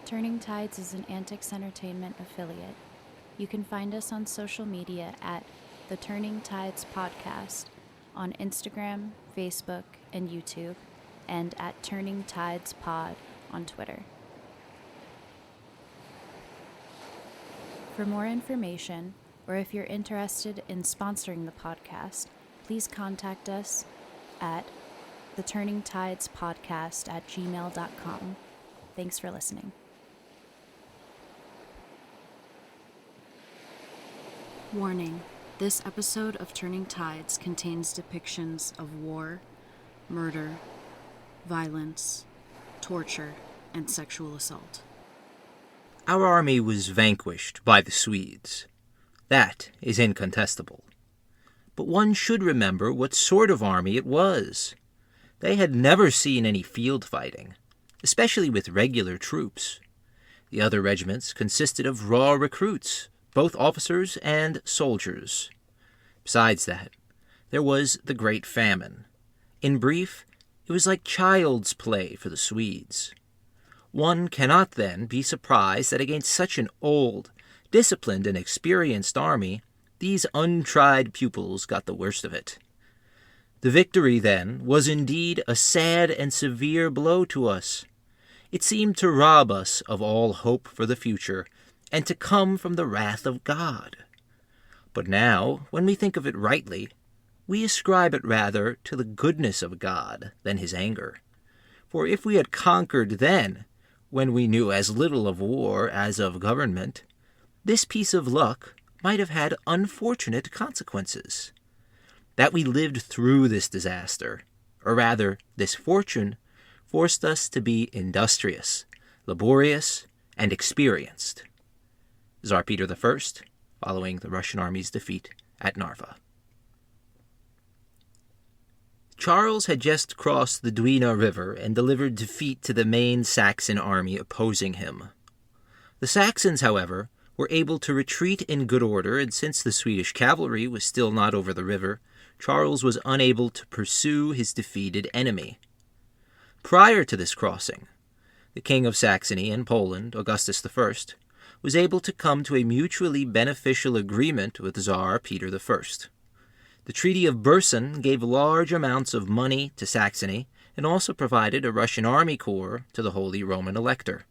Turning Tides is an AntiKs Entertainment affiliate. You can find us on social media at The Turning Tides Podcast on Instagram, Facebook, and YouTube, and at Turning Tides Pod on Twitter. For more information, or if you're interested in sponsoring the podcast, please contact us at theturningtidespodcast@gmail.com. Thanks for listening. Warning: this episode of Turning Tides contains depictions of war, murder, violence, torture, and sexual assault. Our army was vanquished by the Swedes. That is incontestable. But one should remember what sort of army it was. They had never seen any field fighting, especially with regular troops. The other regiments consisted of raw recruits, both officers and soldiers. Besides that, there was the Great Famine. In brief, it was like child's play for the Swedes. One cannot then be surprised that against such an old, disciplined, and experienced army, these untried pupils got the worst of it. The victory, then, was indeed a sad and severe blow to us. It seemed to rob us of all hope for the future, and to come from the wrath of God. But now, when we think of it rightly, we ascribe it rather to the goodness of God than his anger. For if we had conquered then, when we knew as little of war as of government, this piece of luck might have had unfortunate consequences. That we lived through this disaster, or rather this fortune, forced us to be industrious, laborious, and experienced. Tsar Peter I, following the Russian army's defeat at Narva. Charles had just crossed the Dwina River and delivered defeat to the main Saxon army opposing him. The Saxons, however, were able to retreat in good order, and since the Swedish cavalry was still not over the river, Charles was unable to pursue his defeated enemy. Prior to this crossing, the King of Saxony and Poland, Augustus I, was able to come to a mutually beneficial agreement with Tsar Peter I. The Treaty of Bersin gave large amounts of money to Saxony and also provided a Russian army corps to the Holy Roman Elector.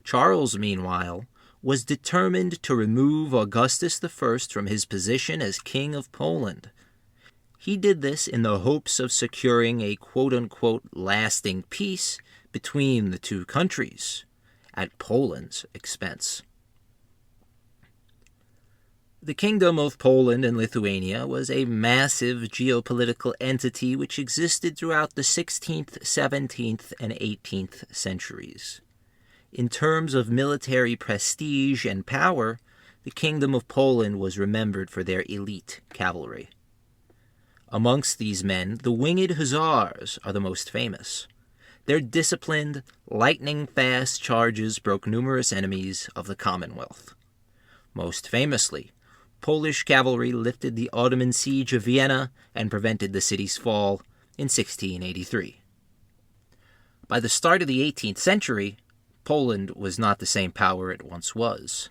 Charles, meanwhile, was determined to remove Augustus I from his position as King of Poland. He did this in the hopes of securing a quote-unquote lasting peace between the two countries, at Poland's expense. The Kingdom of Poland and Lithuania was a massive geopolitical entity which existed throughout the 16th, 17th, and 18th centuries. In terms of military prestige and power, the Kingdom of Poland was remembered for their elite cavalry. Amongst these men, the winged hussars are the most famous. Their disciplined, lightning-fast charges broke numerous enemies of the Commonwealth. Most famously, Polish cavalry lifted the Ottoman siege of Vienna and prevented the city's fall in 1683. By the start of the 18th century, Poland was not the same power it once was.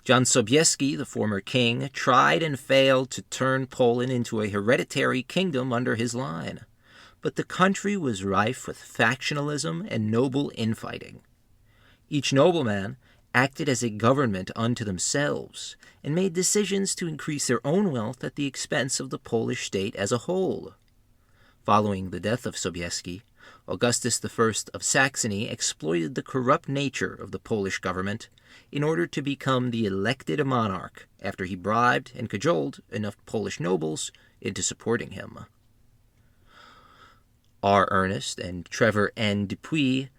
Jan Sobieski, the former king, tried and failed to turn Poland into a hereditary kingdom under his line, but the country was rife with factionalism and noble infighting. Each nobleman acted as a government unto themselves, and made decisions to increase their own wealth at the expense of the Polish state as a whole. Following the death of Sobieski, Augustus I of Saxony exploited the corrupt nature of the Polish government in order to become the elected monarch after he bribed and cajoled enough Polish nobles into supporting him. R. Ernest and Trevor N. Dupuy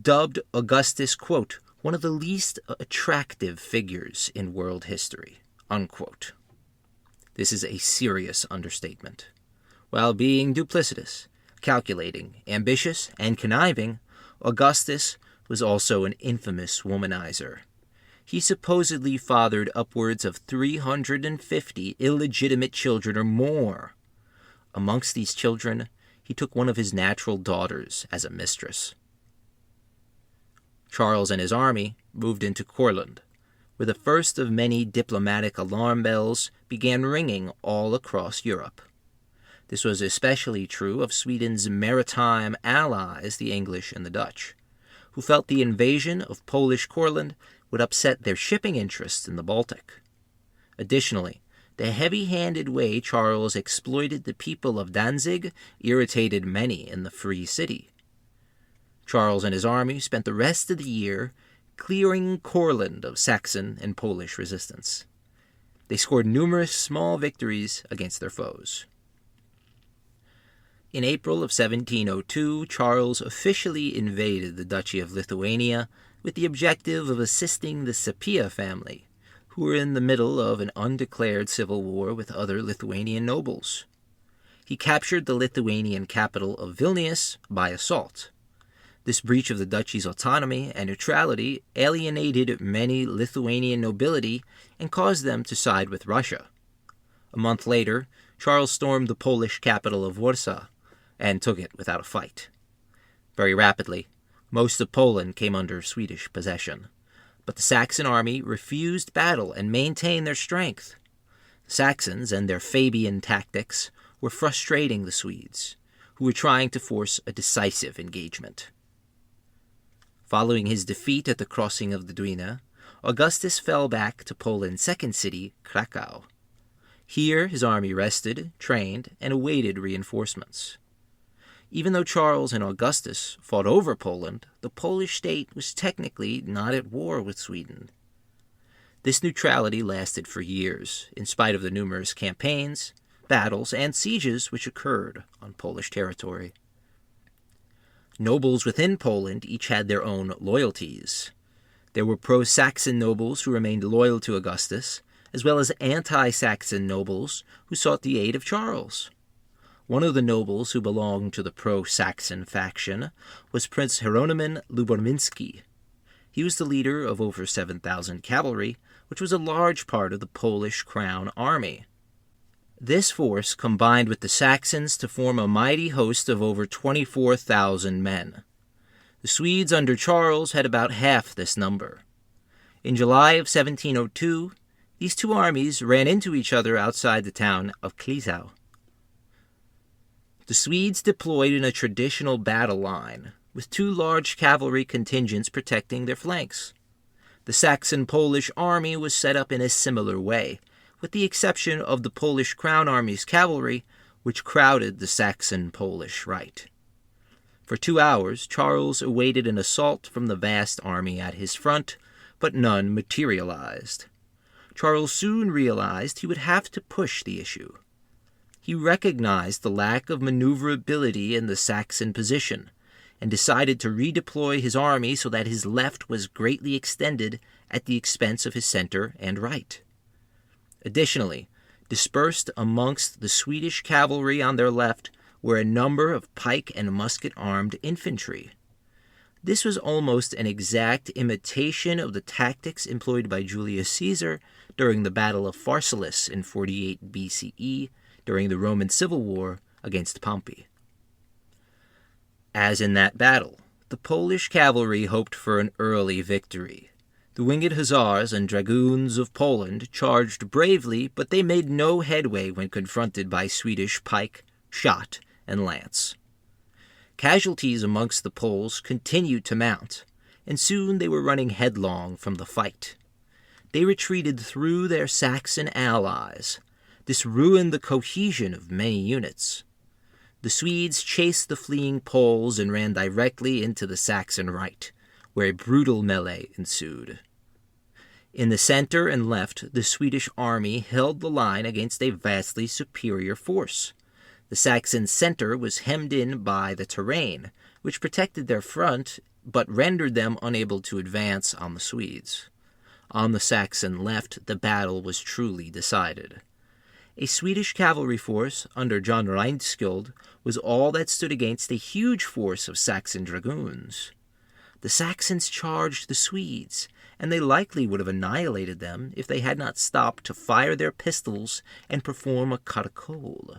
dubbed Augustus, quote, one of the least attractive figures in world history, unquote. This is a serious understatement. While being duplicitous, calculating, ambitious, and conniving, Augustus was also an infamous womanizer. He supposedly fathered upwards of 350 illegitimate children or more. Amongst these children, he took one of his natural daughters as a mistress. Charles and his army moved into Courland, where the first of many diplomatic alarm bells began ringing all across Europe. This was especially true of Sweden's maritime allies, the English and the Dutch, who felt the invasion of Polish Courland would upset their shipping interests in the Baltic. Additionally, the heavy-handed way Charles exploited the people of Danzig irritated many in the Free City. Charles and his army spent the rest of the year clearing Courland of Saxon and Polish resistance. They scored numerous small victories against their foes. In April of 1702, Charles officially invaded the Duchy of Lithuania with the objective of assisting the Sapieha family, who were in the middle of an undeclared civil war with other Lithuanian nobles. He captured the Lithuanian capital of Vilnius by assault. This breach of the duchy's autonomy and neutrality alienated many Lithuanian nobility and caused them to side with Russia. A month later, Charles stormed the Polish capital of Warsaw and took it without a fight. Very rapidly, most of Poland came under Swedish possession, but the Saxon army refused battle and maintained their strength. The Saxons and their Fabian tactics were frustrating the Swedes, who were trying to force a decisive engagement. Following his defeat at the crossing of the Dwina, Augustus fell back to Poland's second city, Krakow. Here his army rested, trained, and awaited reinforcements. Even though Charles and Augustus fought over Poland, the Polish state was technically not at war with Sweden. This neutrality lasted for years, in spite of the numerous campaigns, battles, and sieges which occurred on Polish territory. Nobles within Poland each had their own loyalties. There were pro-Saxon nobles who remained loyal to Augustus, as well as anti-Saxon nobles who sought the aid of Charles. One of the nobles who belonged to the pro-Saxon faction was Prince Hieronym Lubomirski. He was the leader of over 7,000 cavalry, which was a large part of the Polish crown army. This force combined with the Saxons to form a mighty host of over 24,000 men. The Swedes under Charles had about half this number. In July of 1702, these two armies ran into each other outside the town of Glaeser. The Swedes deployed in a traditional battle line, with two large cavalry contingents protecting their flanks. The Saxon-Polish army was set up in a similar way, with the exception of the Polish Crown Army's cavalry, which crowded the Saxon-Polish right. For 2 hours, Charles awaited an assault from the vast army at his front, but none materialized. Charles soon realized he would have to push the issue. He recognized the lack of maneuverability in the Saxon position, and decided to redeploy his army so that his left was greatly extended at the expense of his center and right. Additionally, dispersed amongst the Swedish cavalry on their left were a number of pike and musket-armed infantry. This was almost an exact imitation of the tactics employed by Julius Caesar during the Battle of Pharsalus in 48 BCE during the Roman Civil War against Pompey. As in that battle, the Polish cavalry hoped for an early victory. The winged hussars and dragoons of Poland charged bravely, but they made no headway when confronted by Swedish pike, shot, and lance. Casualties amongst the Poles continued to mount, and soon they were running headlong from the fight. They retreated through their Saxon allies. This ruined the cohesion of many units. The Swedes chased the fleeing Poles and ran directly into the Saxon right, where a brutal melee ensued. In the center and left, the Swedish army held the line against a vastly superior force. The Saxon center was hemmed in by the terrain, which protected their front, but rendered them unable to advance on the Swedes. On the Saxon left, the battle was truly decided. A Swedish cavalry force under John Reinskild was all that stood against a huge force of Saxon dragoons. The Saxons charged the Swedes, and they likely would have annihilated them if they had not stopped to fire their pistols and perform a caracole.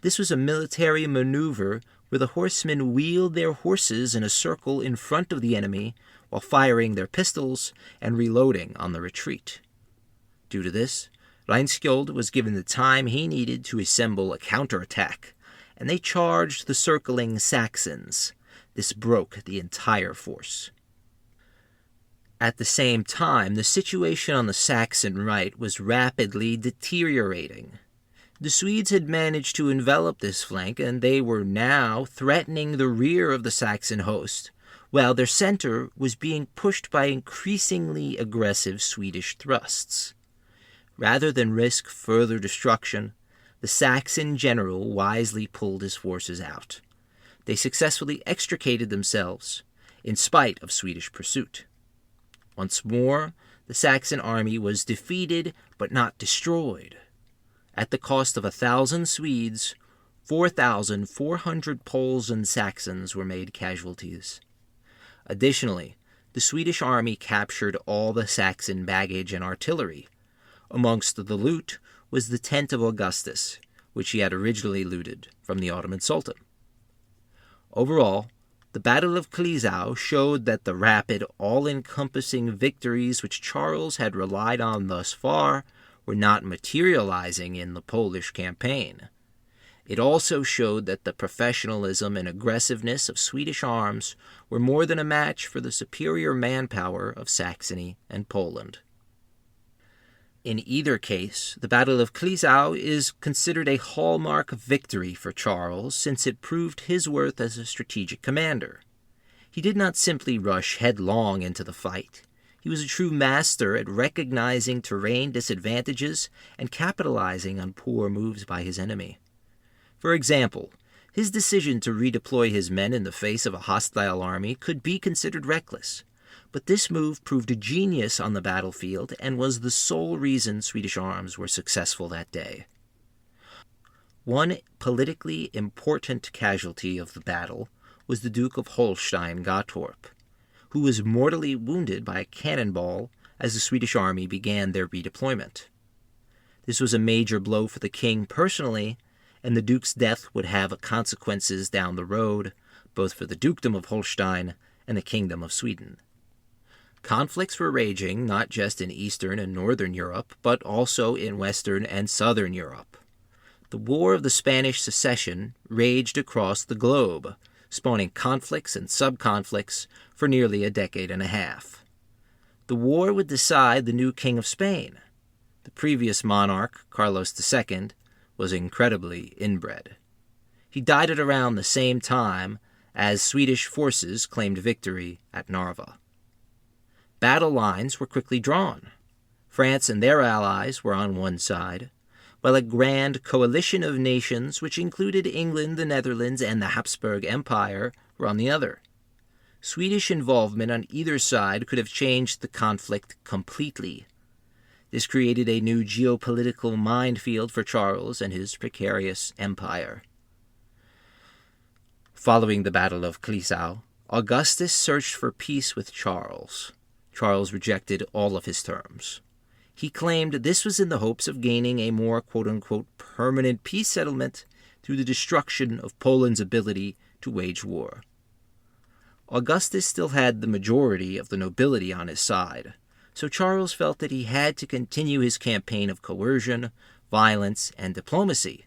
This was a military maneuver where the horsemen wheeled their horses in a circle in front of the enemy, while firing their pistols and reloading on the retreat. Due to this, Reinskjold was given the time he needed to assemble a counterattack, and they charged the circling Saxons. This broke the entire force. At the same time, the situation on the Saxon right was rapidly deteriorating. The Swedes had managed to envelop this flank, and they were now threatening the rear of the Saxon host, while their center was being pushed by increasingly aggressive Swedish thrusts. Rather than risk further destruction, the Saxon general wisely pulled his forces out. They successfully extricated themselves, in spite of Swedish pursuit. Once more, the Saxon army was defeated but not destroyed. At the cost of 1,000 Swedes, 4,400 Poles and Saxons were made casualties. Additionally, the Swedish army captured all the Saxon baggage and artillery. Amongst the loot was the tent of Augustus, which he had originally looted from the Ottoman Sultan. Overall, the Battle of Glaeser showed that the rapid, all-encompassing victories which Charles had relied on thus far were not materializing in the Polish campaign. It also showed that the professionalism and aggressiveness of Swedish arms were more than a match for the superior manpower of Saxony and Poland. In either case, the Battle of Glaeser is considered a hallmark victory for Charles, since it proved his worth as a strategic commander. He did not simply rush headlong into the fight. He was a true master at recognizing terrain disadvantages and capitalizing on poor moves by his enemy. For example, his decision to redeploy his men in the face of a hostile army could be considered reckless. But this move proved a genius on the battlefield and was the sole reason Swedish arms were successful that day. One politically important casualty of the battle was the Duke of Holstein-Gottorp, who was mortally wounded by a cannonball as the Swedish army began their redeployment. This was a major blow for the king personally, and the Duke's death would have consequences down the road, both for the Dukedom of Holstein and the Kingdom of Sweden. Conflicts were raging not just in Eastern and Northern Europe, but also in Western and Southern Europe. The War of the Spanish Succession raged across the globe, spawning conflicts and sub-conflicts for nearly a decade and a half. The war would decide the new King of Spain. The previous monarch, Carlos II, was incredibly inbred. He died at around the same time as Swedish forces claimed victory at Narva. Battle lines were quickly drawn. France and their allies were on one side, while a grand coalition of nations, which included England, the Netherlands, and the Habsburg Empire, were on the other. Swedish involvement on either side could have changed the conflict completely. This created a new geopolitical minefield for Charles and his precarious empire. Following the Battle of Glaeser, Augustus searched for peace with Charles. Charles rejected all of his terms. He claimed this was in the hopes of gaining a more quote-unquote permanent peace settlement through the destruction of Poland's ability to wage war. Augustus still had the majority of the nobility on his side, so Charles felt that he had to continue his campaign of coercion, violence, and diplomacy.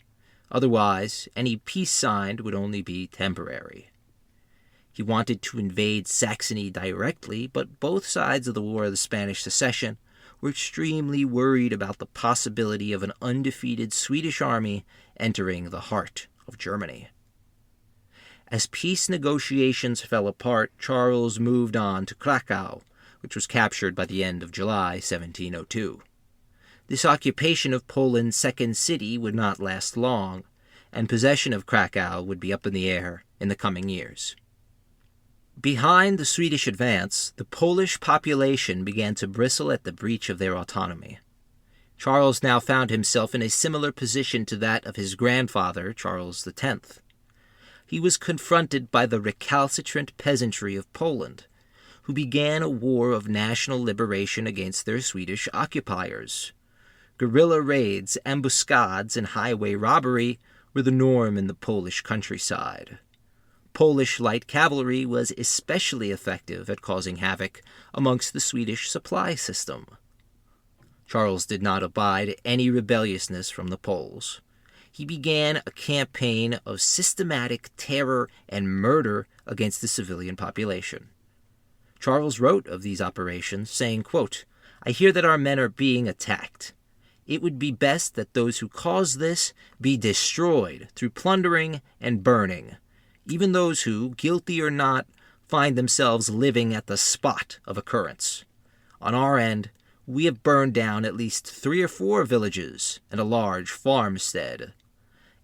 Otherwise, any peace signed would only be temporary. He wanted to invade Saxony directly, but both sides of the War of the Spanish Succession were extremely worried about the possibility of an undefeated Swedish army entering the heart of Germany. As peace negotiations fell apart, Charles moved on to Krakow, which was captured by the end of July 1702. This occupation of Poland's second city would not last long, and possession of Krakow would be up in the air in the coming years. Behind the Swedish advance, the Polish population began to bristle at the breach of their autonomy. Charles now found himself in a similar position to that of his grandfather, Charles X. He was confronted by the recalcitrant peasantry of Poland, who began a war of national liberation against their Swedish occupiers. Guerrilla raids, ambuscades, and highway robbery were the norm in the Polish countryside. Polish light cavalry was especially effective at causing havoc amongst the Swedish supply system. Charles did not abide any rebelliousness from the Poles. He began a campaign of systematic terror and murder against the civilian population. Charles wrote of these operations, saying, quote, "I hear that our men are being attacked. It would be best that those who cause this be destroyed through plundering and burning, even those who, guilty or not, find themselves living at the spot of occurrence. On our end, we have burned down at least 3 or 4 villages and a large farmstead.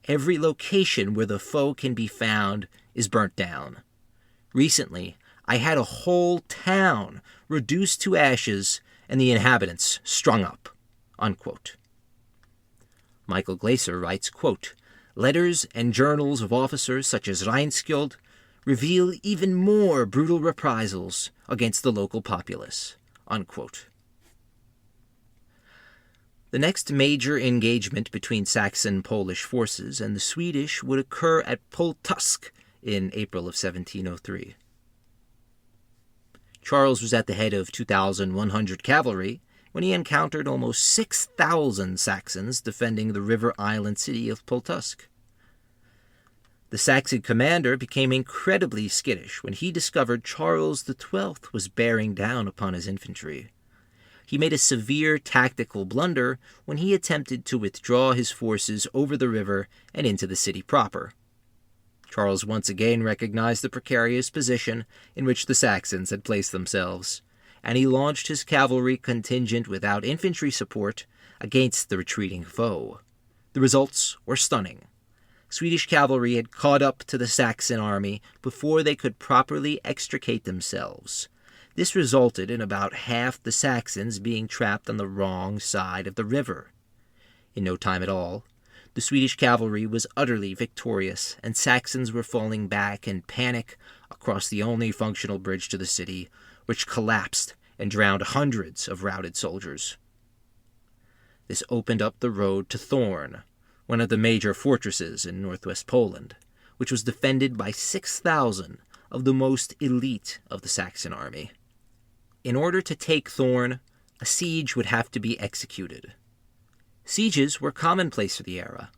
Every location where the foe can be found is burnt down. Recently, I had a whole town reduced to ashes and the inhabitants strung up." Unquote. Michael Glaeser writes, quote, "Letters and journals of officers such as Reinskjold reveal even more brutal reprisals against the local populace." Unquote. The next major engagement between Saxon-Polish forces and the Swedish would occur at Pultusk in April of 1703. Charles was at the head of 2,100 cavalry when he encountered almost 6,000 Saxons defending the river island city of Pultusk. The Saxon commander became incredibly skittish when he discovered Charles XII was bearing down upon his infantry. He made a severe tactical blunder when he attempted to withdraw his forces over the river and into the city proper. Charles once again recognized the precarious position in which the Saxons had placed themselves, and he launched his cavalry contingent without infantry support against the retreating foe. The results were stunning. Swedish cavalry had caught up to the Saxon army before they could properly extricate themselves. This resulted in about half the Saxons being trapped on the wrong side of the river. In no time at all, the Swedish cavalry was utterly victorious, and Saxons were falling back in panic across the only functional bridge to the city, which collapsed and drowned hundreds of routed soldiers. This opened up the road to Thorn, one of the major fortresses in northwest Poland, which was defended by 6,000 of the most elite of the Saxon army. In order to take Thorn, a siege would have to be executed. Sieges were commonplace for the era.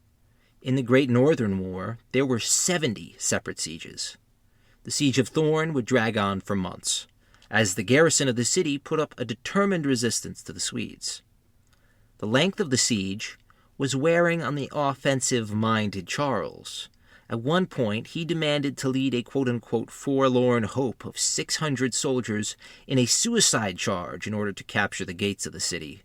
In the Great Northern War, there were 70 separate sieges. The siege of Thorn would drag on for months, as the garrison of the city put up a determined resistance to the Swedes. The length of the siege was wearing on the offensive-minded Charles. At one point, he demanded to lead a quote-unquote forlorn hope of 600 soldiers in a suicide charge in order to capture the gates of the city.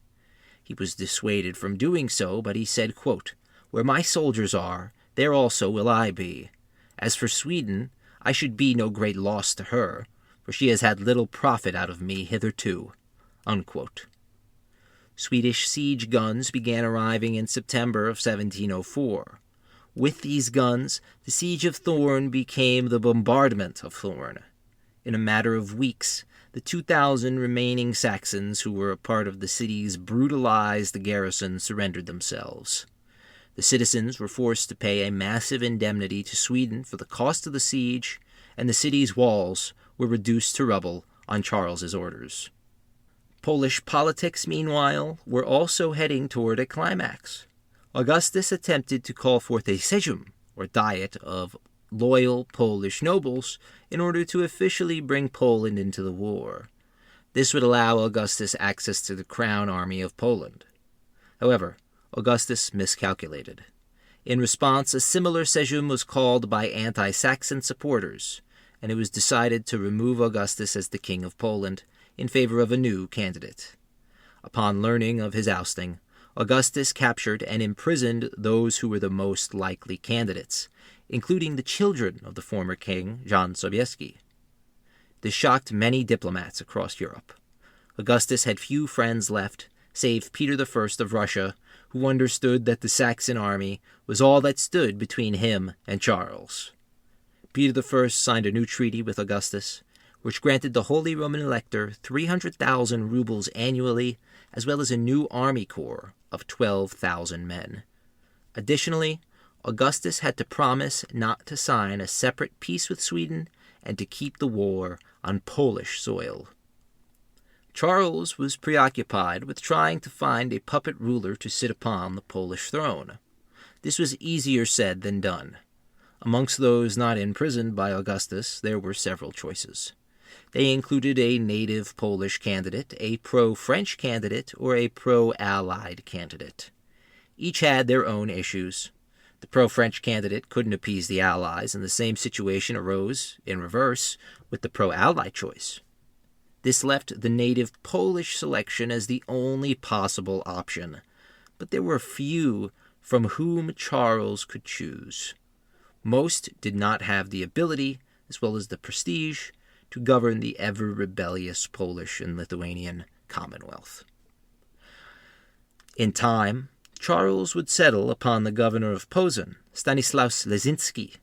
He was dissuaded from doing so, but he said, quote, "Where my soldiers are, there also will I be. As for Sweden, I should be no great loss to her, for she has had little profit out of me hitherto." Unquote. Swedish siege guns began arriving in September of 1704. With these guns, the siege of Thorn became the bombardment of Thorn. In a matter of weeks, the 2,000 remaining Saxons who were a part of the city's brutalized garrison surrendered themselves. The citizens were forced to pay a massive indemnity to Sweden for the cost of the siege, and the city's walls were reduced to rubble on Charles's orders. Polish politics, meanwhile, were also heading toward a climax. Augustus attempted to call forth a sejm, or diet, of loyal Polish nobles in order to officially bring Poland into the war. This would allow Augustus access to the crown army of Poland. However, Augustus miscalculated. In response, a similar sejm was called by anti-Saxon supporters, and it was decided to remove Augustus as the king of Poland in favor of a new candidate. Upon learning of his ousting, Augustus captured and imprisoned those who were the most likely candidates, including the children of the former king, Jan Sobieski. This shocked many diplomats across Europe. Augustus had few friends left, save Peter I of Russia, who understood that the Saxon army was all that stood between him and Charles. Peter I signed a new treaty with Augustus, which granted the Holy Roman Elector 300,000 rubles annually, as well as a new army corps of 12,000 men. Additionally, Augustus had to promise not to sign a separate peace with Sweden and to keep the war on Polish soil. Charles was preoccupied with trying to find a puppet ruler to sit upon the Polish throne. This was easier said than done. Amongst those not imprisoned by Augustus, there were several choices. They included a native Polish candidate, a pro-French candidate, or a pro-Allied candidate. Each had their own issues. The pro-French candidate couldn't appease the Allies, and the same situation arose, in reverse, with the pro-Allied choice. This left the native Polish selection as the only possible option, but there were few from whom Charles could choose. Most did not have the ability, as well as the prestige, to govern the ever-rebellious Polish and Lithuanian Commonwealth. In time, Charles would settle upon the governor of Posen, Stanislaus Leszczynski.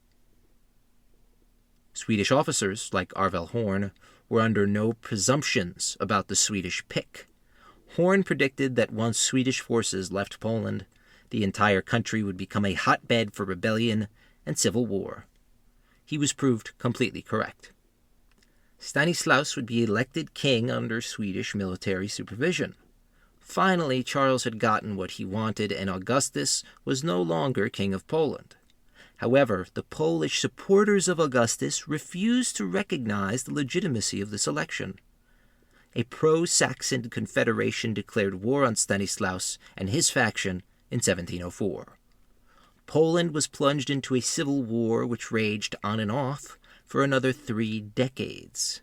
Swedish officers, like Arvel Horn, were under no presumptions about the Swedish pick. Horn predicted that once Swedish forces left Poland, the entire country would become a hotbed for rebellion and civil war. He was proved completely correct. Stanislaus would be elected king under Swedish military supervision. Finally, Charles had gotten what he wanted, and Augustus was no longer king of Poland. However, the Polish supporters of Augustus refused to recognize the legitimacy of this election. A pro-Saxon confederation declared war on Stanislaus and his faction in 1704. Poland was plunged into a civil war which raged on and off for another 3 decades.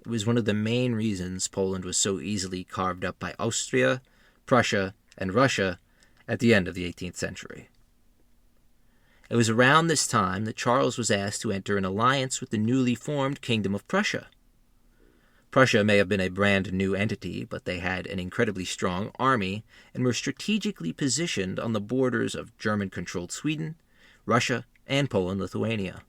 It was one of the main reasons Poland was so easily carved up by Austria, Prussia, and Russia at the end of the 18th century. It was around this time that Charles was asked to enter an alliance with the newly formed Kingdom of Prussia. Prussia may have been a brand new entity, but they had an incredibly strong army and were strategically positioned on the borders of German-controlled Sweden, Russia, and Poland-Lithuania.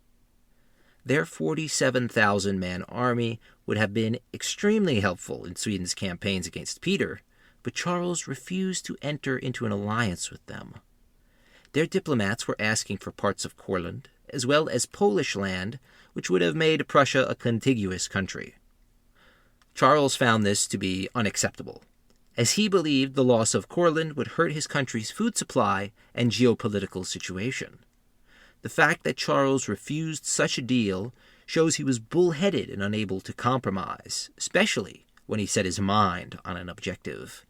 Their 47,000-man army would have been extremely helpful in Sweden's campaigns against Peter, but Charles refused to enter into an alliance with them. Their diplomats were asking for parts of Courland, as well as Polish land, which would have made Prussia a contiguous country. Charles found this to be unacceptable, as he believed the loss of Courland would hurt his country's food supply and geopolitical situation. The fact that Charles refused such a deal shows he was bullheaded and unable to compromise, especially when he set his mind on an objective.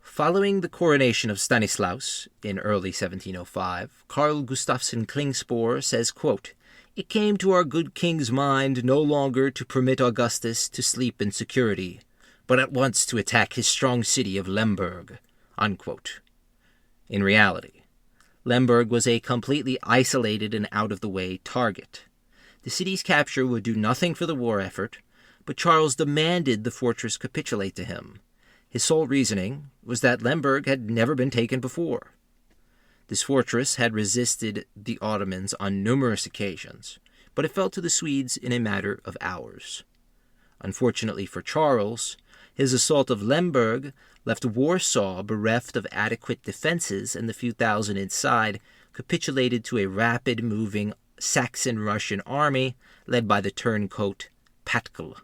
Following the coronation of Stanislaus in early 1705, Carl Gustafson Klingspor says, quote, "It came to our good king's mind no longer to permit Augustus to sleep in security, but at once to attack his strong city of Lemberg." Unquote. In reality, Lemberg was a completely isolated and out-of-the-way target. The city's capture would do nothing for the war effort, but Charles demanded the fortress capitulate to him. His sole reasoning was that Lemberg had never been taken before. This fortress had resisted the Ottomans on numerous occasions, but it fell to the Swedes in a matter of hours. Unfortunately for Charles, his assault of Lemberg left Warsaw bereft of adequate defenses, and the few thousand inside capitulated to a rapid-moving Saxon-Russian army led by the turncoat Patkul.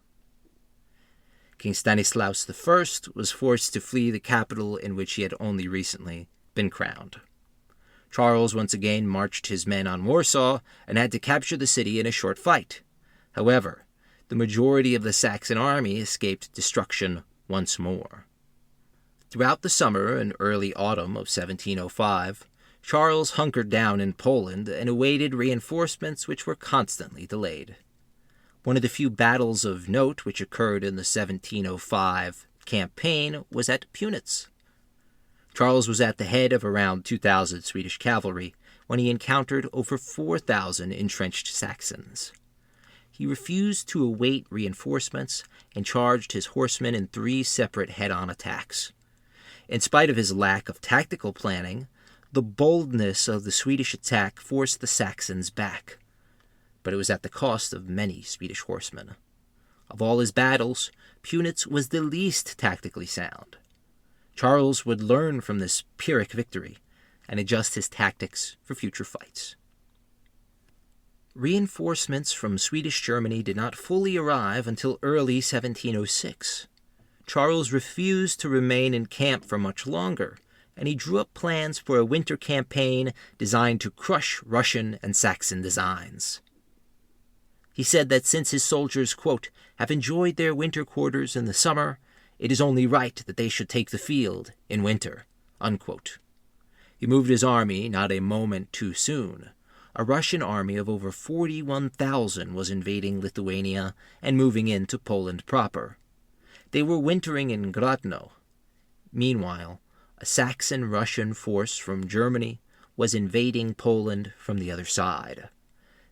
King Stanislaus I was forced to flee the capital in which he had only recently been crowned. Charles once again marched his men on Warsaw and had to capture the city in a short fight. However, the majority of the Saxon army escaped destruction once more. Throughout the summer and early autumn of 1705, Charles hunkered down in Poland and awaited reinforcements which were constantly delayed. One of the few battles of note which occurred in the 1705 campaign was at Punitz. Charles was at the head of around 2,000 Swedish cavalry when he encountered over 4,000 entrenched Saxons. He refused to await reinforcements and charged his horsemen in 3 separate head-on attacks. In spite of his lack of tactical planning, the boldness of the Swedish attack forced the Saxons back, but it was at the cost of many Swedish horsemen. Of all his battles, Punitz was the least tactically sound. Charles would learn from this Pyrrhic victory, and adjust his tactics for future fights. Reinforcements from Swedish Germany did not fully arrive until early 1706. Charles refused to remain in camp for much longer, and he drew up plans for a winter campaign designed to crush Russian and Saxon designs. He said that since his soldiers, quote, have enjoyed their winter quarters in the summer, it is only right that they should take the field in winter, unquote. He moved his army not a moment too soon. A Russian army of over 41,000 was invading Lithuania and moving into Poland proper. They were wintering in Grodno. Meanwhile, a Saxon-Russian force from Germany was invading Poland from the other side.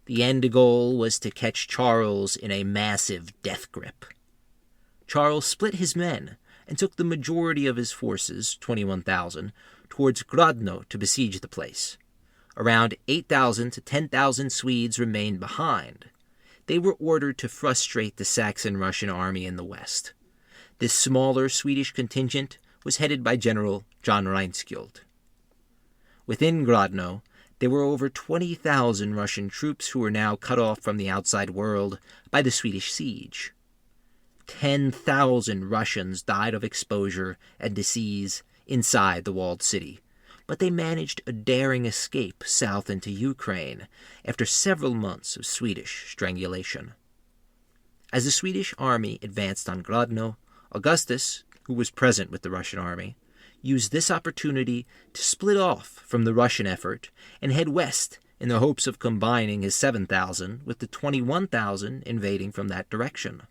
The end goal was to catch Charles in a massive death grip. Charles split his men and took the majority of his forces, 21,000, towards Grodno to besiege the place. Around 8,000 to 10,000 Swedes remained behind. They were ordered to frustrate the Saxon-Russian army in the west. This smaller Swedish contingent was headed by General John Reinskjold. Within Grodno, there were over 20,000 Russian troops who were now cut off from the outside world by the Swedish siege. 10,000 Russians died of exposure and disease inside the walled city, but they managed a daring escape south into Ukraine after several months of Swedish strangulation. As the Swedish army advanced on Grodno, Augustus, who was present with the Russian army, used this opportunity to split off from the Russian effort and head west in the hopes of combining his 7,000 with the 21,000 invading from that direction.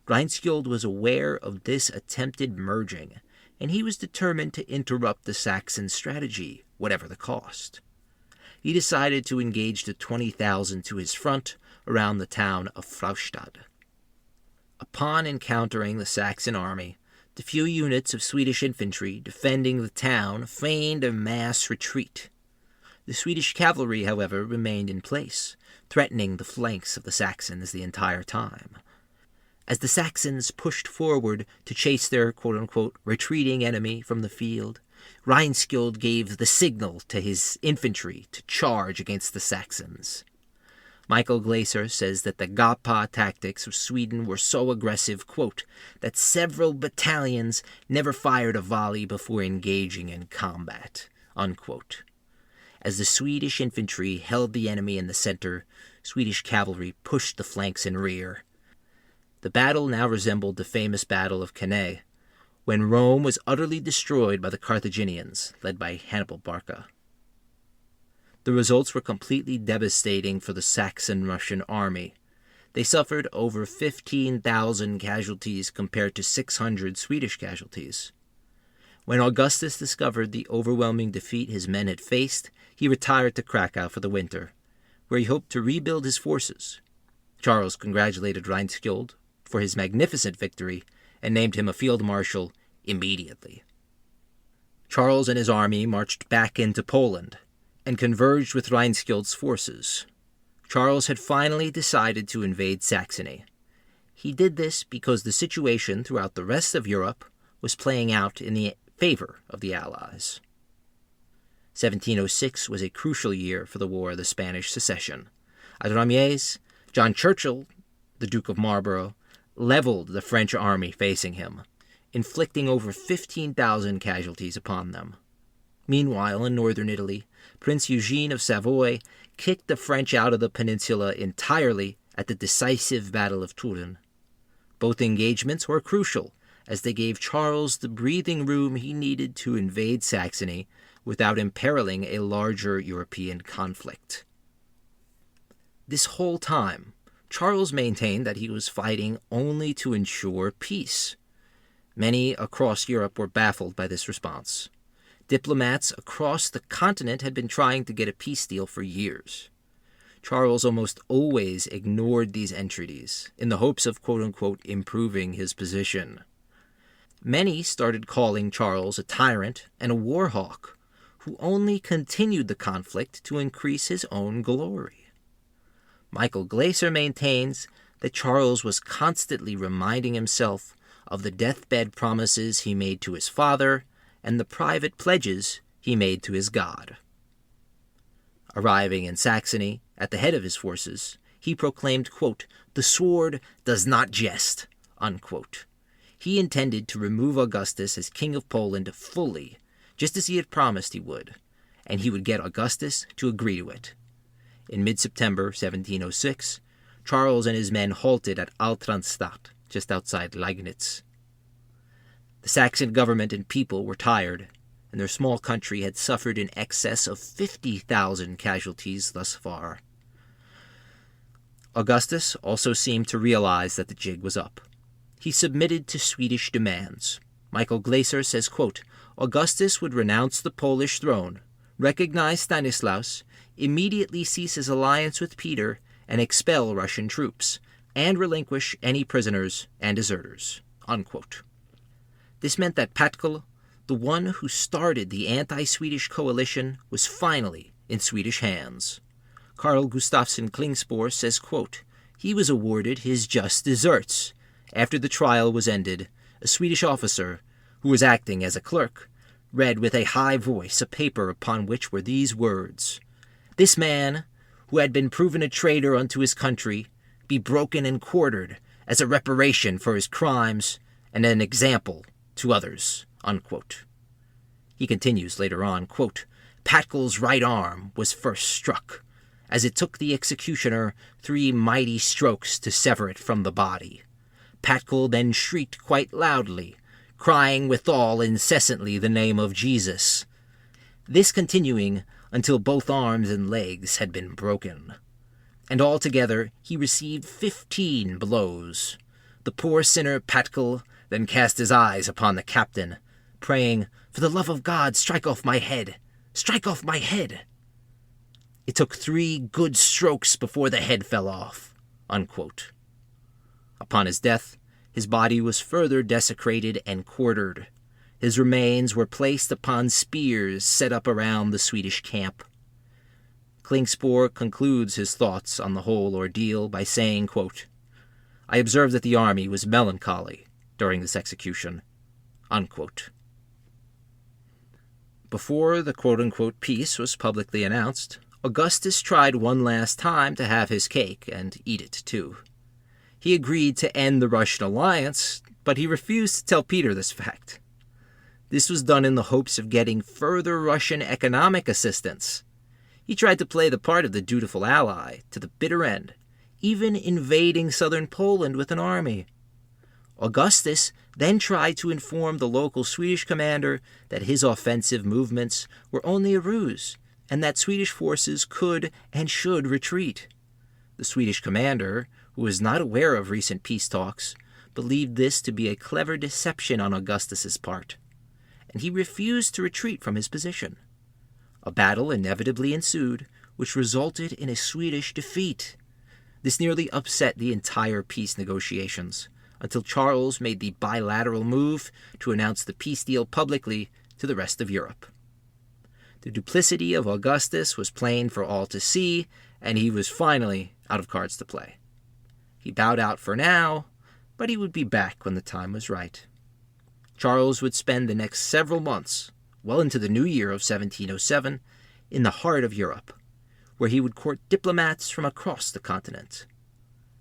Reinskjold was aware of this attempted merging, and he was determined to interrupt the Saxon strategy, whatever the cost. He decided to engage the 20,000 to his front around the town of Fraustadt. Upon encountering the Saxon army, the few units of Swedish infantry defending the town feigned a mass retreat. The Swedish cavalry, however, remained in place, threatening the flanks of the Saxons the entire time. As the Saxons pushed forward to chase their quote-unquote retreating enemy from the field, Reinskjold gave the signal to his infantry to charge against the Saxons. Michael Glaeser says that the Gapa tactics of Sweden were so aggressive, quote, that several battalions never fired a volley before engaging in combat, unquote. As the Swedish infantry held the enemy in the center, Swedish cavalry pushed the flanks and rear. The battle now resembled the famous Battle of Cannae, when Rome was utterly destroyed by the Carthaginians, led by Hannibal Barca. The results were completely devastating for the Saxon-Russian army. They suffered over 15,000 casualties compared to 600 Swedish casualties. When Augustus discovered the overwhelming defeat his men had faced, he retired to Krakow for the winter, where he hoped to rebuild his forces. Charles congratulated Reinskjold for his magnificent victory and named him a field marshal immediately. Charles and his army marched back into Poland and converged with Reinskjold's forces. Charles had finally decided to invade Saxony. He did this because the situation throughout the rest of Europe was playing out in the favor of the Allies. 1706 was a crucial year for the War of the Spanish Succession. At Ramiers, John Churchill, the Duke of Marlborough, leveled the French army facing him, inflicting over 15,000 casualties upon them. Meanwhile, in northern Italy, Prince Eugene of Savoy kicked the French out of the peninsula entirely at the decisive Battle of Turin. Both engagements were crucial, as they gave Charles the breathing room he needed to invade Saxony without imperiling a larger European conflict. This whole time, Charles maintained that he was fighting only to ensure peace. Many across Europe were baffled by this response. Diplomats across the continent had been trying to get a peace deal for years. Charles almost always ignored these entreaties in the hopes of quote-unquote improving his position. Many started calling Charles a tyrant and a war hawk, who only continued the conflict to increase his own glory. Michael Glaeser maintains that Charles was constantly reminding himself of the deathbed promises he made to his father and the private pledges he made to his god. Arriving in Saxony at the head of his forces, he proclaimed, quote, "The sword does not jest," unquote. He intended to remove Augustus as King of Poland fully, just as he had promised he would, and he would get Augustus to agree to it. In mid-September 1706, Charles and his men halted at Altranstadt, just outside Liegnitz. The Saxon government and people were tired, and their small country had suffered in excess of 50,000 casualties thus far. Augustus also seemed to realize that the jig was up. He submitted to Swedish demands. Michael Glaeser says, quote, "Augustus would renounce the Polish throne, recognize Stanislaus, immediately cease his alliance with Peter, and expel Russian troops, and relinquish any prisoners and deserters," unquote. This meant that Patkul, the one who started the anti-Swedish coalition, was finally in Swedish hands. Carl Gustafson Klingspor says, quote, "He was awarded his just deserts. After the trial was ended, a Swedish officer, who was acting as a clerk, read with a high voice a paper upon which were these words: 'This man, who had been proven a traitor unto his country, be broken and quartered as a reparation for his crimes and an example to others,' unquote." He continues later on, quote, "Patkul's right arm was first struck, as it took the executioner 3 mighty strokes to sever it from the body. Patkul then shrieked quite loudly, crying withal incessantly the name of Jesus, this continuing until both arms and legs had been broken. And altogether he received 15 blows. The poor sinner Patkul then cast his eyes upon the captain, praying, 'For the love of God, strike off my head! Strike off my head!' It took 3 good strokes before the head fell off," unquote. Upon his death, his body was further desecrated and quartered. His remains were placed upon spears set up around the Swedish camp. Klingspor concludes his thoughts on the whole ordeal by saying, quote, "I observed that the army was melancholy during this execution," unquote. Before the quote-unquote peace was publicly announced, Augustus tried one last time to have his cake and eat it too. He agreed to end the Russian alliance, but he refused to tell Peter this fact. This was done in the hopes of getting further Russian economic assistance. He tried to play the part of the dutiful ally to the bitter end, even invading southern Poland with an army. Augustus then tried to inform the local Swedish commander that his offensive movements were only a ruse, and that Swedish forces could and should retreat. The Swedish commander, who was not aware of recent peace talks, believed this to be a clever deception on Augustus's part, and he refused to retreat from his position. A battle inevitably ensued, which resulted in a Swedish defeat. This nearly upset the entire peace negotiations, until Charles made the bilateral move to announce the peace deal publicly to the rest of Europe. The duplicity of Augustus was plain for all to see, and he was finally out of cards to play. He bowed out for now, but he would be back when the time was right. Charles would spend the next several months, well into the new year of 1707, in the heart of Europe, where he would court diplomats from across the continent.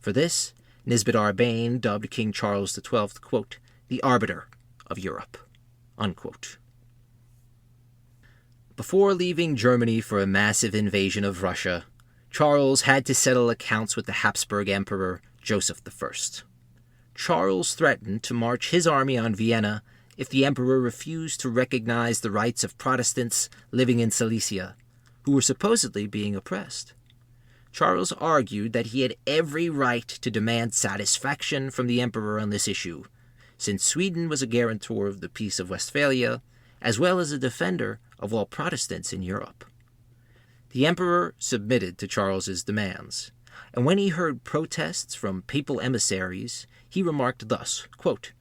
For this, Nisbet Bain dubbed King Charles XII, quote, "the arbiter of Europe," unquote. Before leaving Germany for a massive invasion of Russia, Charles had to settle accounts with the Habsburg Emperor Joseph I. Charles threatened to march his army on Vienna if the emperor refused to recognize the rights of Protestants living in Silesia, who were supposedly being oppressed. Charles argued that he had every right to demand satisfaction from the emperor on this issue, since Sweden was a guarantor of the Peace of Westphalia, as well as a defender of all Protestants in Europe. The emperor submitted to Charles's demands, and when he heard protests from papal emissaries, he remarked thus, quote,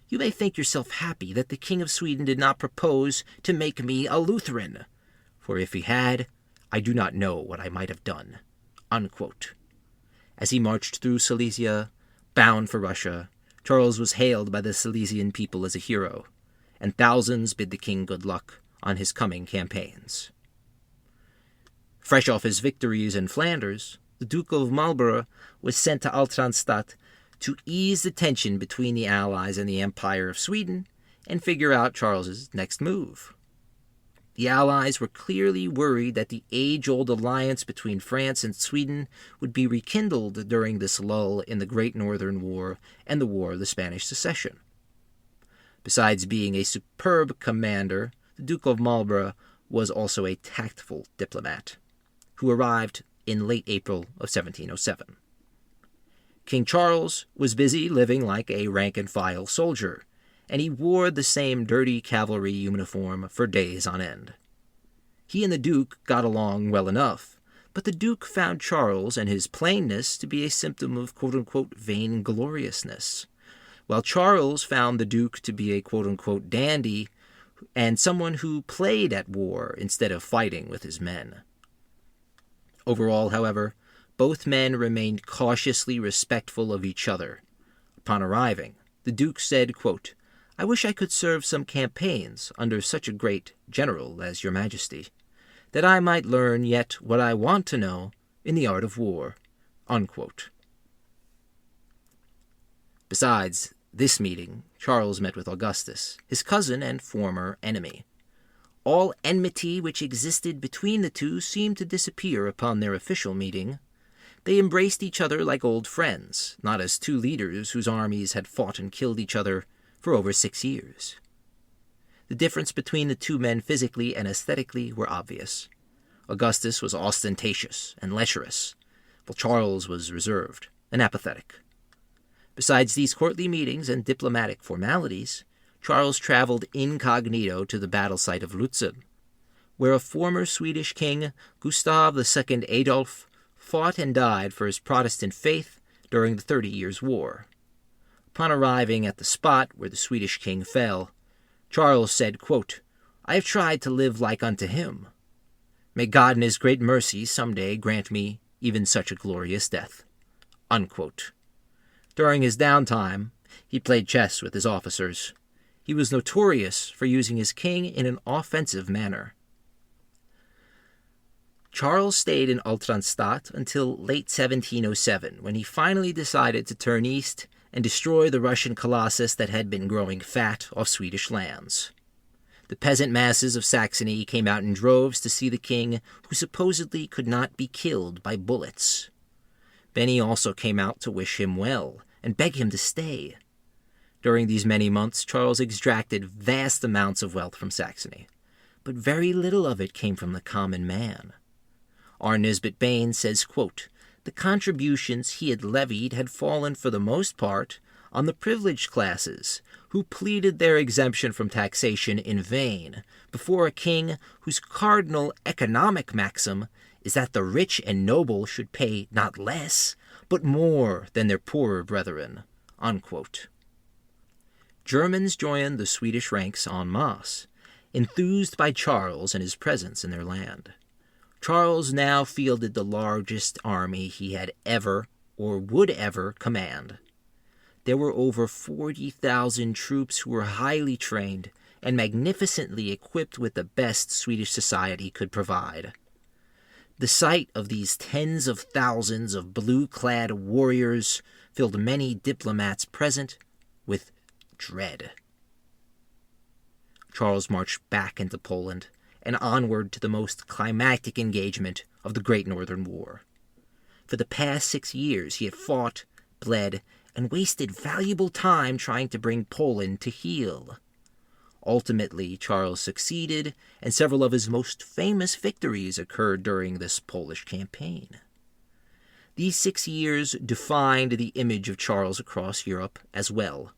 "You may think yourself happy that the King of Sweden did not propose to make me a Lutheran, for if he had, I do not know what I might have done," unquote. As he marched through Silesia, bound for Russia, Charles was hailed by the Silesian people as a hero, and thousands bid the king good luck on his coming campaigns. Fresh off his victories in Flanders, the Duke of Marlborough was sent to Altenstadt to ease the tension between the Allies and the Empire of Sweden and figure out Charles's next move. The Allies were clearly worried that the age-old alliance between France and Sweden would be rekindled during this lull in the Great Northern War and the War of the Spanish Succession. Besides being a superb commander, the Duke of Marlborough was also a tactful diplomat, who arrived in late April of 1707. King Charles was busy living like a rank-and-file soldier, and he wore the same dirty cavalry uniform for days on end. He and the Duke got along well enough, but the Duke found Charles and his plainness to be a symptom of quote-unquote vaingloriousness, while Charles found the Duke to be a quote-unquote dandy and someone who played at war instead of fighting with his men. Overall, however, both men remained cautiously respectful of each other. Upon arriving, the Duke said, quote, "I wish I could serve some campaigns under such a great general as your Majesty, that I might learn yet what I want to know in the art of war." Unquote. Besides this meeting, Charles met with Augustus, his cousin and former enemy. All enmity which existed between the two seemed to disappear upon their official meeting. They embraced each other like old friends, not as two leaders whose armies had fought and killed each other for over 6 years. The difference between the two men physically and aesthetically were obvious. Augustus was ostentatious and lecherous, while Charles was reserved and apathetic. Besides these courtly meetings and diplomatic formalities, Charles traveled incognito to the battle site of Lutzen, where a former Swedish king, Gustav II Adolf, fought and died for his Protestant faith during the 30 Years' War. Upon arriving at the spot where the Swedish king fell, Charles said, quote, "I have tried to live like unto him. May God in his great mercy some day grant me even such a glorious death." Unquote. During his downtime, he played chess with his officers. He was notorious for using his king in an offensive manner. Charles stayed in Altenstadt until late 1707, when he finally decided to turn east and destroy the Russian colossus that had been growing fat off Swedish lands. The peasant masses of Saxony came out in droves to see the king, who supposedly could not be killed by bullets. Bain also came out to wish him well and beg him to stay. During these many months, Charles extracted vast amounts of wealth from Saxony, but very little of it came from the common man. Our Nisbet Bain says, quote, "The contributions he had levied had fallen for the most part on the privileged classes, who pleaded their exemption from taxation in vain before a king whose cardinal economic maxim is that the rich and noble should pay not less, but more than their poorer brethren." Unquote. Germans joined the Swedish ranks en masse, enthused by Charles and his presence in their land. Charles now fielded the largest army he had ever or would ever command. There were over 40,000 troops who were highly trained and magnificently equipped with the best Swedish society could provide. The sight of these tens of thousands of blue-clad warriors filled many diplomats present with dread. Charles marched back into Poland and onward to the most climactic engagement of the Great Northern War. For the past 6 years he had fought, bled, and wasted valuable time trying to bring Poland to heel. Ultimately, Charles succeeded, and several of his most famous victories occurred during this Polish campaign. These 6 years defined the image of Charles across Europe as well.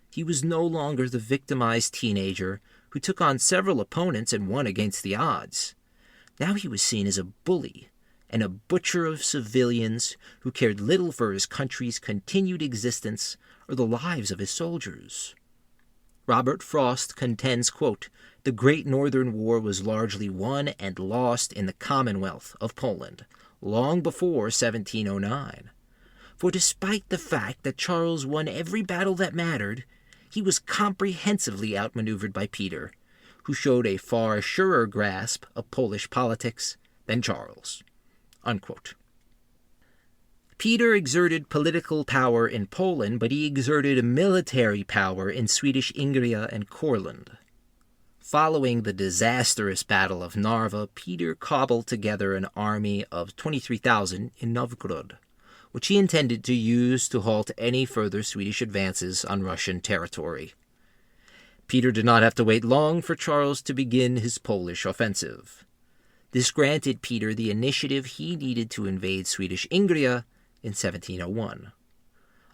He was no longer the victimized teenager who took on several opponents and won against the odds. Now he was seen as a bully and a butcher of civilians who cared little for his country's continued existence or the lives of his soldiers. Robert Frost contends, quote, "The Great Northern War was largely won and lost in the Commonwealth of Poland long before 1709. For despite the fact that Charles won every battle that mattered, he was comprehensively outmaneuvered by Peter, who showed a far surer grasp of Polish politics than Charles." Unquote. Peter exerted political power in Poland, but he exerted military power in Swedish Ingria and Courland. Following the disastrous Battle of Narva, Peter cobbled together an army of 23,000 in Novgorod, which he intended to use to halt any further Swedish advances on Russian territory. Peter did not have to wait long for Charles to begin his Polish offensive. This granted Peter the initiative he needed to invade Swedish Ingria in 1701.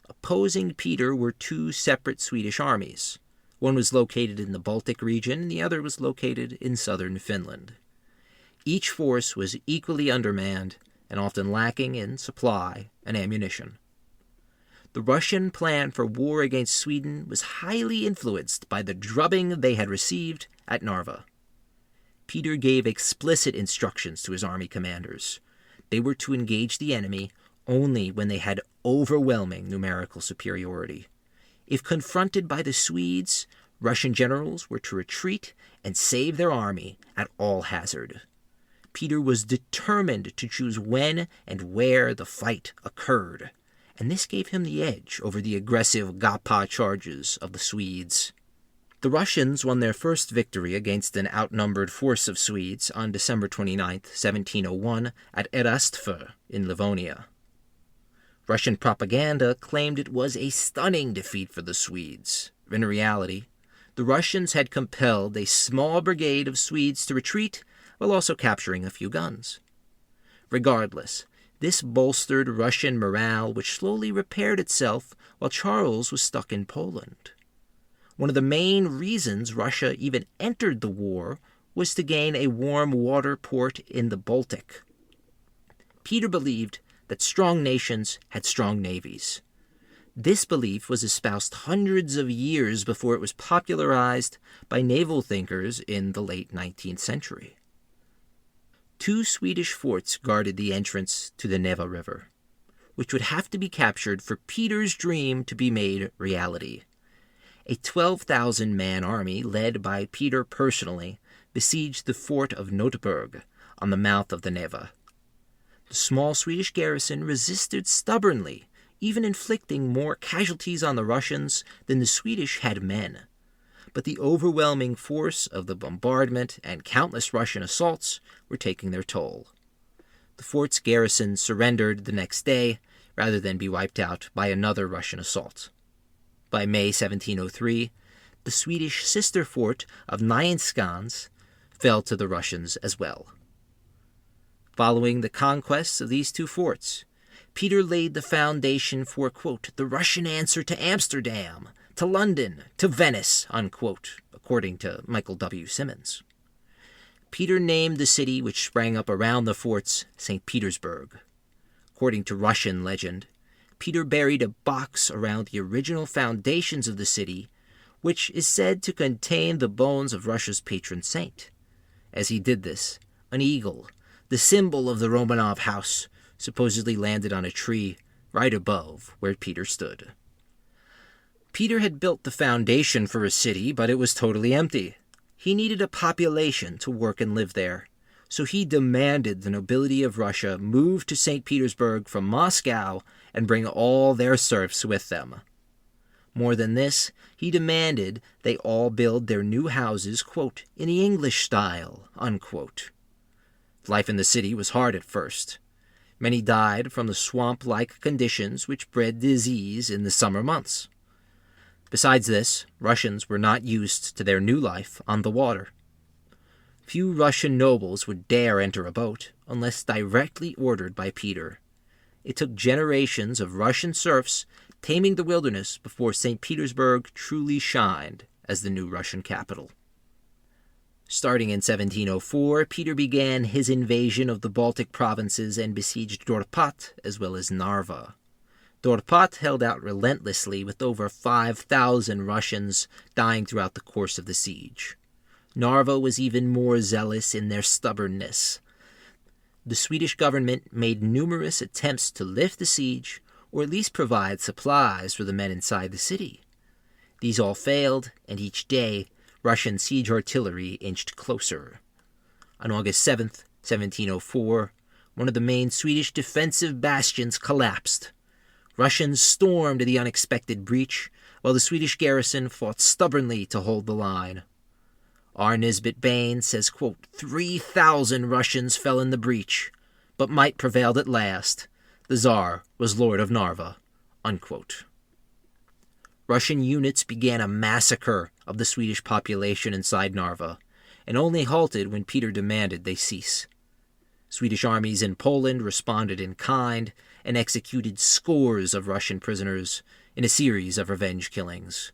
Opposing Peter were two separate Swedish armies. One was located in the Baltic region, and the other was located in southern Finland. Each force was equally undermanned and often lacking in supply and ammunition. The Russian plan for war against Sweden was highly influenced by the drubbing they had received at Narva. Peter gave explicit instructions to his army commanders. They were to engage the enemy only when they had overwhelming numerical superiority. If confronted by the Swedes, Russian generals were to retreat and save their army at all hazard. Peter was determined to choose when and where the fight occurred, and this gave him the edge over the aggressive Gapa charges of the Swedes. The Russians won their first victory against an outnumbered force of Swedes on December 29, 1701, at Erastfur in Livonia. Russian propaganda claimed it was a stunning defeat for the Swedes. In reality, the Russians had compelled a small brigade of Swedes to retreat while also capturing a few guns. Regardless, this bolstered Russian morale, which slowly repaired itself while Charles was stuck in Poland. One of the main reasons Russia even entered the war was to gain a warm water port in the Baltic. Peter believed that strong nations had strong navies. This belief was espoused hundreds of years before it was popularized by naval thinkers in the late 19th century. Two Swedish forts guarded the entrance to the Neva River, which would have to be captured for Peter's dream to be made reality. A 12,000-man army, led by Peter personally, besieged the fort of Notburg on the mouth of the Neva. The small Swedish garrison resisted stubbornly, even inflicting more casualties on the Russians than the Swedish had men. But the overwhelming force of the bombardment and countless Russian assaults were taking their toll. The fort's garrison surrendered the next day, rather than be wiped out by another Russian assault. By May 1703, the Swedish sister fort of Nyenskans fell to the Russians as well. Following the conquests of these two forts, Peter laid the foundation for, quote, the Russian answer to Amsterdam, to London, to Venice, unquote, according to Michael W. Simmons. Peter named the city which sprang up around the forts St. Petersburg. According to Russian legend, Peter buried a box around the original foundations of the city, which is said to contain the bones of Russia's patron saint. As he did this, an eagle, the symbol of the Romanov house, supposedly landed on a tree right above where Peter stood. Peter had built the foundation for a city, but it was totally empty. He needed a population to work and live there, so he demanded the nobility of Russia move to St. Petersburg from Moscow and bring all their serfs with them. More than this, he demanded they all build their new houses, quote, in the English style, unquote. Life in the city was hard at first. Many died from the swamp-like conditions which bred disease in the summer months. Besides this, Russians were not used to their new life on the water. Few Russian nobles would dare enter a boat unless directly ordered by Peter. It took generations of Russian serfs taming the wilderness before St. Petersburg truly shined as the new Russian capital. Starting in 1704, Peter began his invasion of the Baltic provinces and besieged Dorpat as well as Narva. Dorpat held out relentlessly with over 5,000 Russians dying throughout the course of the siege. Narva was even more zealous in their stubbornness. The Swedish government made numerous attempts to lift the siege, or at least provide supplies for the men inside the city. These all failed, and each day, Russian siege artillery inched closer. On August 7th, 1704, one of the main Swedish defensive bastions collapsed. Russians stormed the unexpected breach, while the Swedish garrison fought stubbornly to hold the line. R. Nisbet Bain says, quote, 3,000 Russians fell in the breach, but might prevailed at last. The Tsar was Lord of Narva, unquote. Russian units began a massacre of the Swedish population inside Narva, and only halted when Peter demanded they cease. Swedish armies in Poland responded in kind and executed scores of Russian prisoners in a series of revenge killings.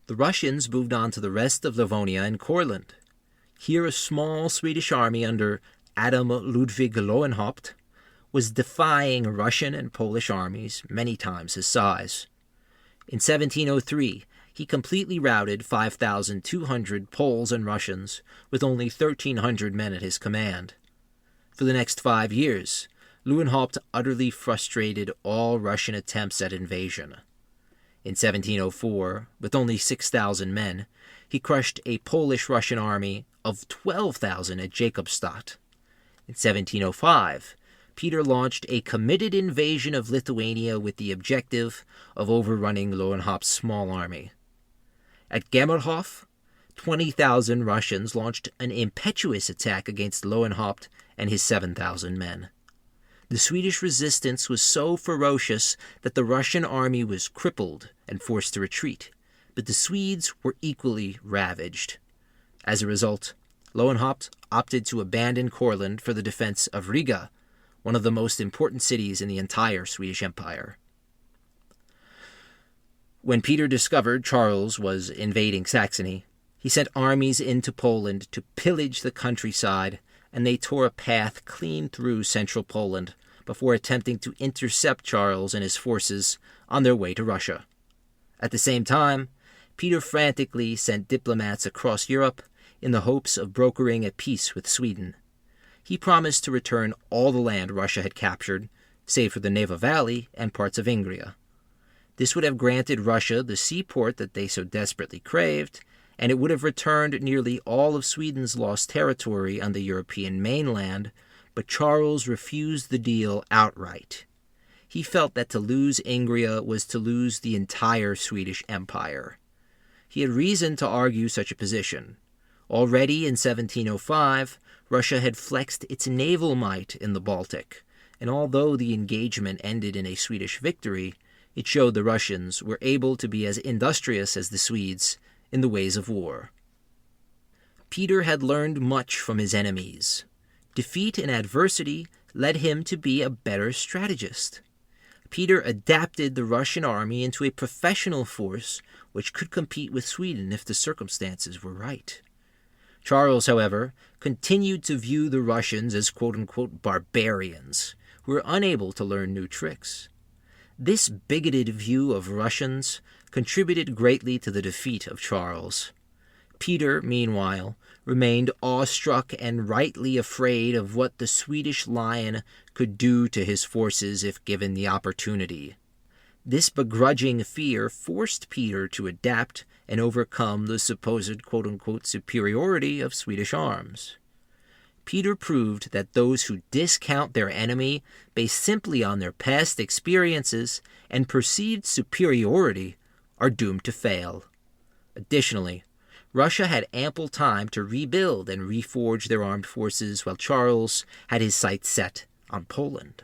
The Russians moved on to the rest of Livonia and Courland. Here a small Swedish army under Adam Ludwig Lowenhaupt was defying Russian and Polish armies many times his size. In 1703, he completely routed 5,200 Poles and Russians with only 1,300 men at his command. For the next 5 years, Lowenhaupt utterly frustrated all Russian attempts at invasion. In 1704, with only 6,000 men, he crushed a Polish-Russian army of 12,000 at Jakobstadt. In 1705, Peter launched a committed invasion of Lithuania with the objective of overrunning Lowenhaupt's small army. At Gemmerhof, 20,000 Russians launched an impetuous attack against Lowenhaupt and his 7,000 men. The Swedish resistance was so ferocious that the Russian army was crippled and forced to retreat, but the Swedes were equally ravaged. As a result, Lowenhaupt opted to abandon Courland for the defense of Riga, one of the most important cities in the entire Swedish Empire. When Peter discovered Charles was invading Saxony, he sent armies into Poland to pillage the countryside, and they tore a path clean through central Poland before attempting to intercept Charles and his forces on their way to Russia. At the same time, Peter frantically sent diplomats across Europe in the hopes of brokering a peace with Sweden. He promised to return all the land Russia had captured, save for the Neva Valley and parts of Ingria. This would have granted Russia the seaport that they so desperately craved, and it would have returned nearly all of Sweden's lost territory on the European mainland, but Charles refused the deal outright. He felt that to lose Ingria was to lose the entire Swedish Empire. He had reason to argue such a position. Already in 1705, Russia had flexed its naval might in the Baltic, and although the engagement ended in a Swedish victory, it showed the Russians were able to be as industrious as the Swedes in the ways of war. Peter had learned much from his enemies. Defeat and adversity led him to be a better strategist. Peter adapted the Russian army into a professional force which could compete with Sweden if the circumstances were right. Charles, however, continued to view the Russians as quote-unquote barbarians who were unable to learn new tricks. This bigoted view of Russians contributed greatly to the defeat of Charles. Peter, meanwhile, remained awestruck and rightly afraid of what the Swedish lion could do to his forces if given the opportunity. This begrudging fear forced Peter to adapt and overcome the supposed quote-unquote superiority of Swedish arms. Peter proved that those who discount their enemy based simply on their past experiences and perceived superiority are doomed to fail. Additionally, Russia had ample time to rebuild and reforge their armed forces while Charles had his sights set on Poland.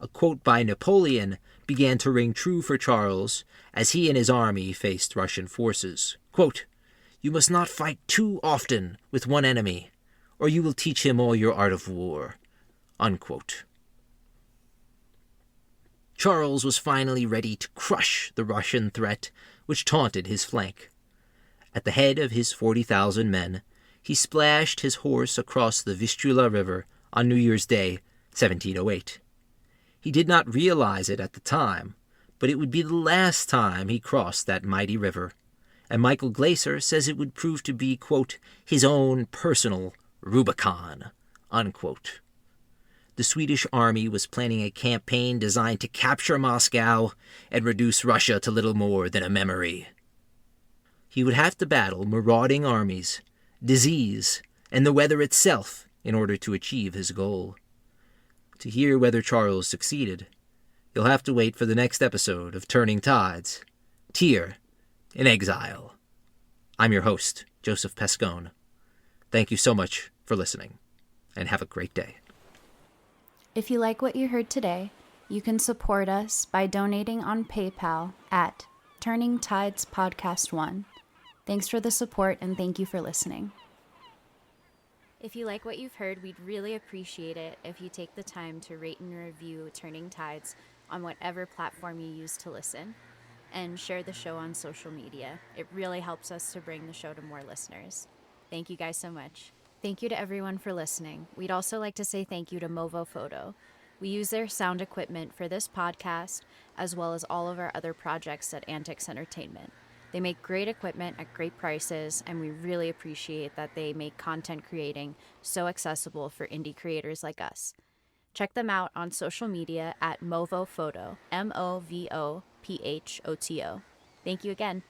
A quote by Napoleon began to ring true for Charles as he and his army faced Russian forces. Quote, "You must not fight too often with one enemy, or you will teach him all your art of war." Unquote. Charles was finally ready to crush the Russian threat which taunted his flank. At the head of his 40,000 men, he splashed his horse across the Vistula River on New Year's Day, 1708. He did not realize it at the time, but it would be the last time he crossed that mighty river, and Michael Glaeser says it would prove to be, quote, his own personal Rubicon, unquote. The Swedish army was planning a campaign designed to capture Moscow and reduce Russia to little more than a memory. he would have to battle marauding armies, disease, and the weather itself in order to achieve his goal. To hear whether Charles succeeded, you'll have to wait for the next episode of Turning Tides, Tyr in Exile. I'm your host, Joseph Pascone. Thank you so much for listening, and have a great day. If you like what you heard today, you can support us by donating on PayPal at Turning Tides Podcast 1. Thanks for the support, and thank you for listening. If you like what you've heard, we'd really appreciate it if you take the time to rate and review Turning Tides on whatever platform you use to listen, and share the show on social media. It really helps us to bring the show to more listeners. Thank you guys so much. Thank you to everyone for listening. We'd also like to say thank you to Movo Photo. We use their sound equipment for this podcast, as well as all of our other projects at AntiKs Entertainment. They make great equipment at great prices, and we really appreciate that they make content creating so accessible for indie creators like us. Check them out on social media at Movo Photo, MOVOPHOTO. Thank you again.